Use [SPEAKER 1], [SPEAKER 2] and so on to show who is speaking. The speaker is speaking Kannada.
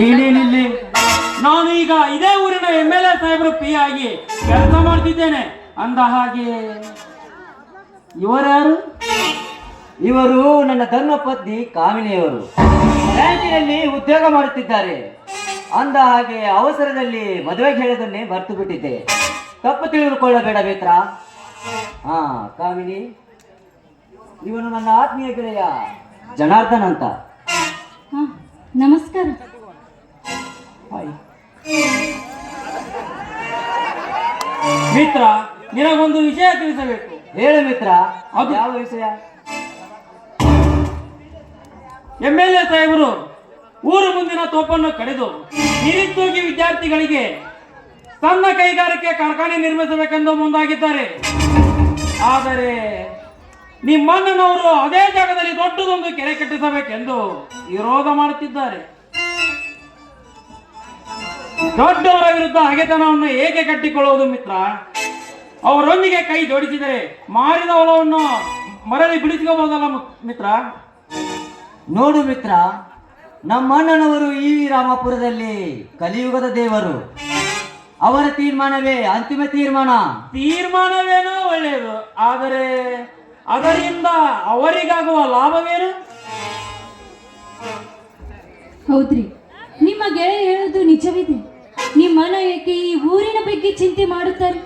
[SPEAKER 1] ಇಲ್ಲಿ ನಾನು ಈಗ ಇದೇ ಊರಿನ MLA ಸಾಹೇಬರು ಪಿ ಆಗಿ ಕೆಲಸ ಮಾಡ್ತಿದ್ದೇನೆ. ಅಂದ ಹಾಗೆ ಇವರ್ಯಾರು?
[SPEAKER 2] ಇವರು ನನ್ನ ಧರ್ಮಪತ್ನಿ ಕಾಮಿನಿಯವರು. ಬ್ಯಾಂಕಿನಲ್ಲಿ ಉದ್ಯೋಗ ಮಾಡುತ್ತಿದ್ದಾರೆ. ಅಂದ ಹಾಗೆ ಅವಸರದಲ್ಲಿ ಮದುವೆಗೆ ಹೇಳೋದನ್ನೇ ಮರೆತು ಬಿಟ್ಟಿದ್ದೆ. ತಪ್ಪು ತಿಳಿದುಕೊಳ್ಳಬೇಡ ಮಿತ್ರ. ಹಾ ಕಾಮಿನಿ, ಇವನು ನನ್ನ ಆತ್ಮೀಯ ಗೆಳೆಯ ಜನಾರ್ದನ್ ಅಂತ.
[SPEAKER 3] ನಮಸ್ಕಾರ.
[SPEAKER 1] ಮಿತ್ರ, ನಿನಗೊಂದು ವಿಷಯ ತಿಳಿಸಬೇಕು.
[SPEAKER 2] ಹೇಳು ಮಿತ್ರ.
[SPEAKER 1] ಅದು
[SPEAKER 2] ಯಾವ ವಿಷಯ?
[SPEAKER 1] MLA ಸಾಹೇಬರು ಊರು ಮುಂದಿನ ತೋಪನ್ನು ಕಡಿದು ನಿರುದ್ಯೋಗಿ ವಿದ್ಯಾರ್ಥಿಗಳಿಗೆ ಸಣ್ಣ ಕೈಗಾರಿಕೆ ಕಾರ್ಖಾನೆ ನಿರ್ಮಿಸಬೇಕೆಂದು ಮುಂದಾಗಿದ್ದಾರೆ. ಆದರೆ ನಿಮ್ಮಣ್ಣನವರು ಅದೇ ಜಾಗದಲ್ಲಿ ದೊಡ್ಡದೊಂದು ಕೆರೆ ಕಟ್ಟಿಸಬೇಕೆಂದು ವಿರೋಧ ಮಾಡುತ್ತಿದ್ದಾರೆ. ದೊಡ್ಡವರ ವಿರುದ್ಧ ಹಗೆತನವನ್ನು ಹೇಗೆ ಕಟ್ಟಿಕೊಳ್ಳುವುದು ಮಿತ್ರ? ಅವರೊಂದಿಗೆ ಕೈ ಜೋಡಿಸಿದರೆ ಮಾರಿದ ಹೊಲವನ್ನು ಮರಳಿ ಬಿಡಿಸಿಕೊಳ್ಳಬಹುದಲ್ಲ ಮಿತ್ರ?
[SPEAKER 2] ನೋಡು ಮಿತ್ರ, ನಮ್ಮ ಅಣ್ಣನವರು ಈ ರಾಮಪುರದಲ್ಲಿ ಕಲಿಯುಗದ ದೇವರು. ಅವರ ತೀರ್ಮಾನವೇ ಅಂತಿಮ ತೀರ್ಮಾನ.
[SPEAKER 1] ತೀರ್ಮಾನವೇನೋ ಒಳ್ಳೆಯದು, ಆದರೆ ಅದರಿಂದ ಅವರಿಗಾಗುವ ಲಾಭವೇನು?
[SPEAKER 3] ಹೌದ್ರಿ, ನಿಮ್ಮ ಗೆಳೆಯ ಹೇಳೋದು ನಿಜವಿದೆ. ನಿಮ್ಮ ಮನ ಏಕೆ ಈ ಊರಿನ ಬಗ್ಗೆ ಚಿಂತೆ ಮಾಡುತ್ತಾರೆ?